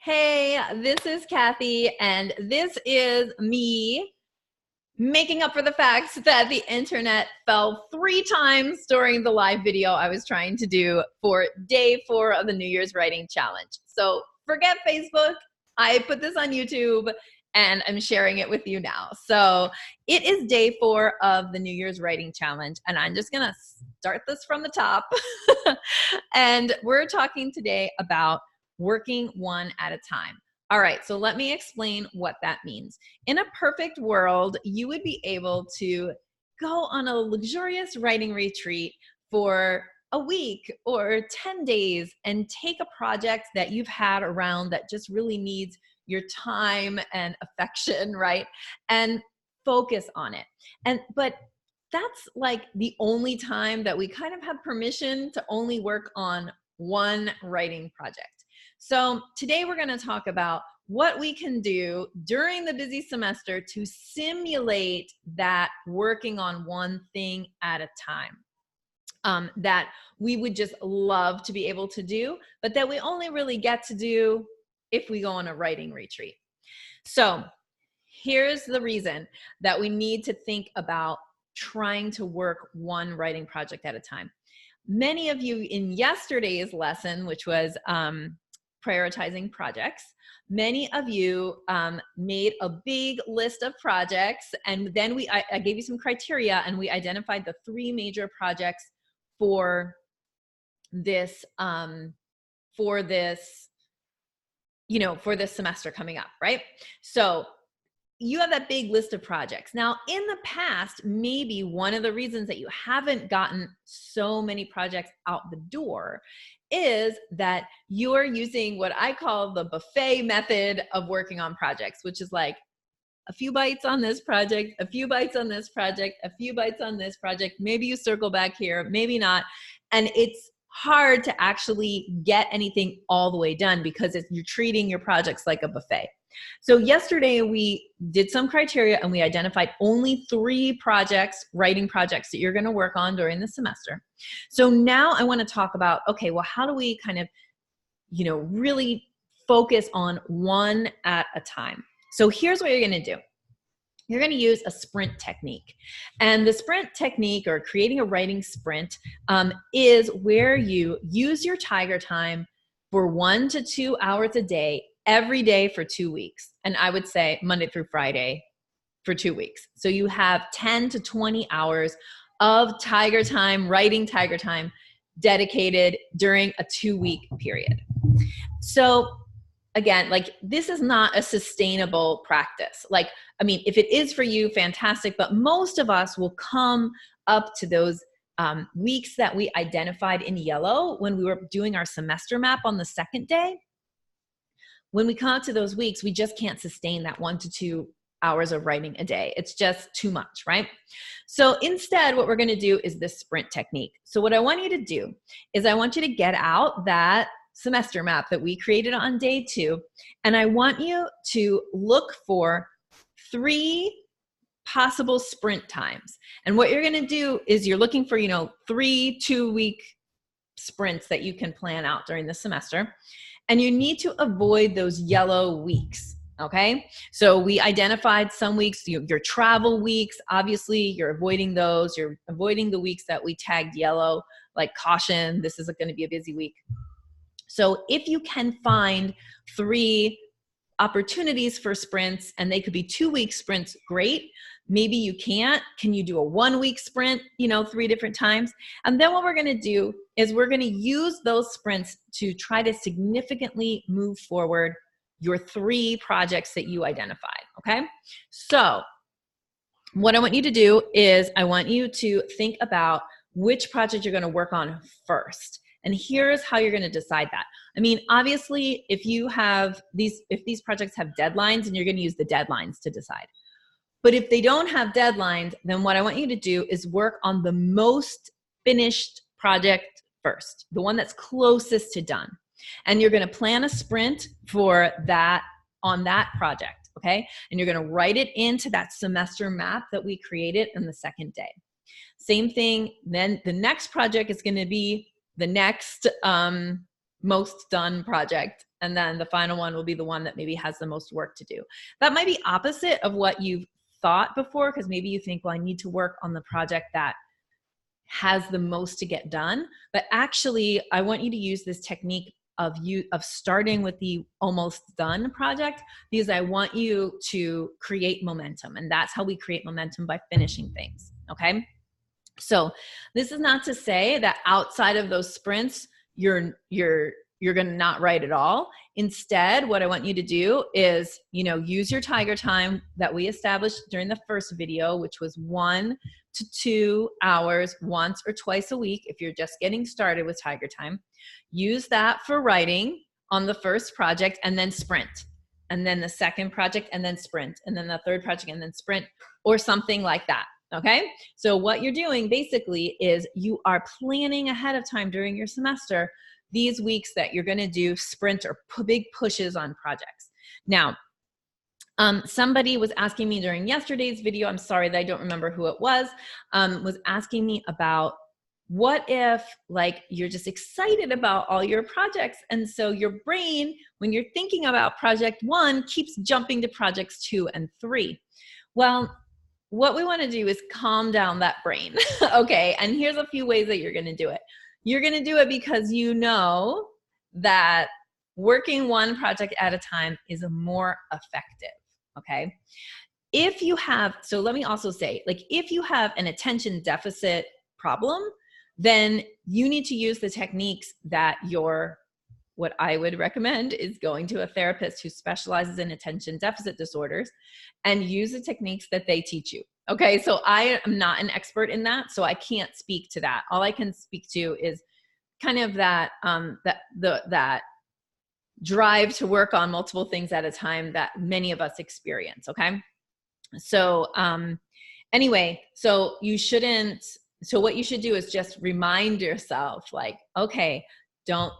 Hey, this is Kathy, and this is me making up for the fact that the internet fell 3 times during the live video I was trying to do for day 4 of the New Year's Writing Challenge. So forget Facebook. I put this on YouTube and I'm sharing it with you now. So it is day 4 of the New Year's Writing Challenge, and I'm just gonna start this from the top. And we're talking today about working one at a time. All right, so let me explain what that means. In a perfect world, you would be able to go on a luxurious writing retreat for a week or 10 days and take a project that you've had around that just really needs your time and affection, right? And focus on it. But that's like the only time that we kind of have permission to only work on one writing project. So today we're going to talk about what we can do during the busy semester to simulate that working on one thing at a time that we would just love to be able to do, but that we only really get to do if we go on a writing retreat. So here's the reason that we need to think about trying to work one writing project at a time. Many of you in yesterday's lesson, which was prioritizing projects, many of you made a big list of projects, and then I gave you some criteria, and we identified the 3 major projects for this semester coming up, right? So you have that big list of projects. Now, in the past, maybe one of the reasons that you haven't gotten so many projects out the door is that you're using what I call the buffet method of working on projects, which is like a few bites on this project, a few bites on this project, a few bites on this project. Maybe you circle back here, maybe not. And it's hard to actually get anything all the way done because you're treating your projects like a buffet. So yesterday we did some criteria and we identified only 3 projects, writing projects that you're going to work on during the semester. So now I want to talk about, okay, well, how do we kind of, really focus on one at a time? So here's what you're going to do. You're going to use a sprint technique. And the sprint technique, or creating a writing sprint, is where you use your tiger time for 1 to 2 hours a day, every day for 2 weeks. And I would say Monday through Friday for 2 weeks. So you have 10 to 20 hours of tiger time, writing tiger time, dedicated during a 2-week period. So again, like, this is not a sustainable practice. Like, I mean, if it is for you, fantastic, but most of us will come up to those weeks that we identified in yellow when we were doing our semester map on the 2nd day. When we come up to those weeks, we just can't sustain that 1 to 2 hours of writing a day. It's just too much, right? So instead, what we're going to do is this sprint technique. So what I want you to do is I want you to get out that semester map that we created on day 2, and I want you to look for 3 possible sprint times. And what you're going to do is you're looking for, 3 2-week sprints that you can plan out during the semester. And you need to avoid those yellow weeks, okay? So we identified some weeks, your travel weeks, obviously you're avoiding those. You're avoiding the weeks that we tagged yellow, like caution, this is going to be a busy week. So if you can find 3 opportunities for sprints, and they could be 2-week sprints, great. Maybe you can't. Can you do a 1-week sprint, 3 different times? And then what we're going to do is we're going to use those sprints to try to significantly move forward your 3 projects that you identified, okay? So what I want you to do is I want you to think about which project you're going to work on first. And here's how you're going to decide that. I mean, obviously, if these projects have deadlines, and you're going to use the deadlines to decide. But if they don't have deadlines, then what I want you to do is work on the most finished project first, the one that's closest to done. And you're going to plan a sprint for that on that project, okay? And you're going to write it into that semester map that we created on the 2nd day. Same thing, then the next project is going to be the next most done project And then the final one will be the one that maybe has the most work to do. That might be opposite of what you've thought before, because maybe you think, well, I need to work on the project that has the most to get done. But actually, I want you to use this technique of starting with the almost done project, because I want you to create momentum. And that's how we create momentum, by finishing things. Okay. So this is not to say that outside of those sprints, you're going to not write at all. Instead, what I want you to do is, use your tiger time that we established during the first video, which was 1 to 2 hours once or twice a week. If you're just getting started with tiger time, use that for writing on the first project, and then sprint, and then the second project, and then sprint, and then the third project, and then sprint, or something like that. Okay. So what you're doing basically is you are planning ahead of time during your semester these weeks that you're going to do sprint or big pushes on projects. Now, somebody was asking me during yesterday's video, I'm sorry that I don't remember who it was asking me about, what if you're just excited about all your projects, and so your brain, when you're thinking about project 1, keeps jumping to projects 2 and 3. Well, what we want to do is calm down that brain. Okay. And here's a few ways that you're going to do it. You're going to do it because you know that working one project at a time is more effective. Okay. So let me also say, if you have an attention deficit problem, then you need to use the techniques that what I would recommend is going to a therapist who specializes in attention deficit disorders, and use the techniques that they teach you. Okay. So I am not an expert in that, so I can't speak to that. All I can speak to is kind of that drive to work on multiple things at a time that many of us experience. Okay. So, anyway, so what you should do is just remind yourself, okay, don't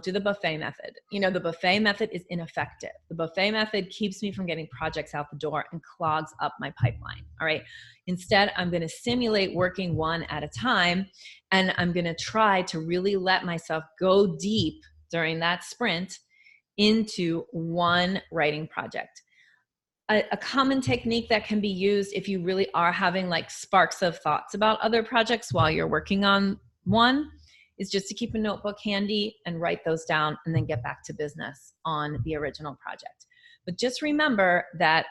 do the buffet method. The buffet method is ineffective. The buffet method keeps me from getting projects out the door and clogs up my pipeline. All right. Instead, I'm going to simulate working one at a time, and I'm going to try to really let myself go deep during that sprint into one writing project. A common technique that can be used if you really are having sparks of thoughts about other projects while you're working on one is just to keep a notebook handy and write those down, and then get back to business on the original project. But just remember that,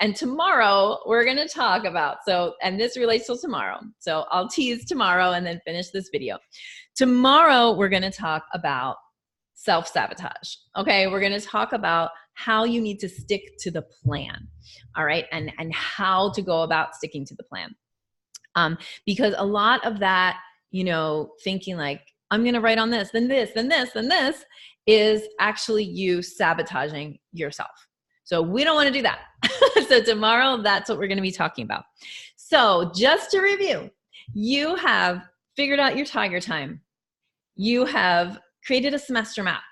and tomorrow we're going to talk about, and this relates to tomorrow. So I'll tease tomorrow and then finish this video. Tomorrow we're going to talk about self-sabotage. Okay. We're going to talk about how you need to stick to the plan. All right. And how to go about sticking to the plan. Because a lot of that, thinking I'm going to write on this, then this, then this, then this, is actually you sabotaging yourself. So we don't want to do that. So tomorrow, that's what we're going to be talking about. So just to review, you have figured out your tiger time. You have created a semester map.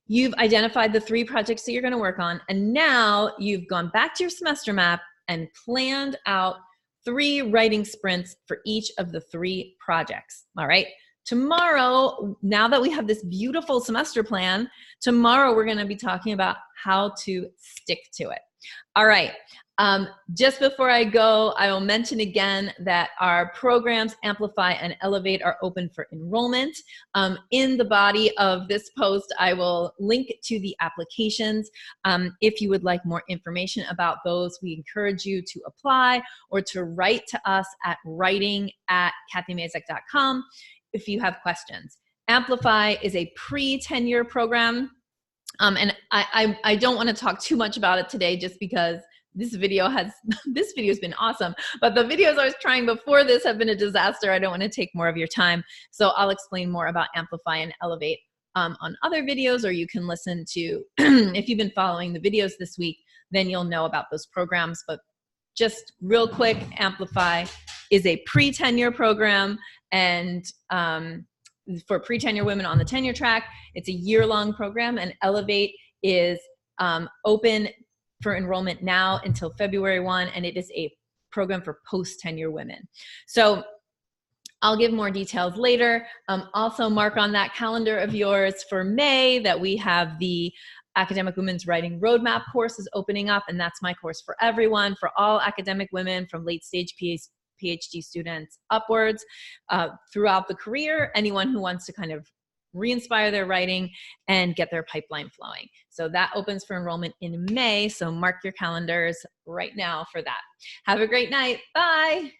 You've identified the 3 projects that you're going to work on. And now you've gone back to your semester map and planned out 3 writing sprints for each of the 3 projects. All right. Tomorrow, now that we have this beautiful semester plan, tomorrow we're going to be talking about how to stick to it. All right. Just before I go, I will mention again that our programs Amplify and Elevate are open for enrollment. In the body of this post, I will link to the applications. If you would like more information about those, we encourage you to apply or to write to us at writing@kathymazek.com if you have questions. Amplify is a pre-tenure program. And I don't want to talk too much about it today, just because this video has been awesome, but the videos I was trying before this have been a disaster. I don't want to take more of your time. So I'll explain more about Amplify and Elevate on other videos, or you can listen to, if you've been following the videos this week, then you'll know about those programs. But just real quick, Amplify is a pre-tenure program, and for pre-tenure women on the tenure track, it's a year-long program, and Elevate is open for enrollment now until February 1, and it is a program for post-tenure women. So I'll give more details later. Also mark on that calendar of yours for May that we have the Academic Women's Writing Roadmap course is opening up, and that's my course for everyone, for all academic women from late stage PhD students upwards throughout the career, anyone who wants to kind of re-inspire their writing and get their pipeline flowing. So that opens for enrollment in May, so mark your calendars right now for that. Have a great night. Bye.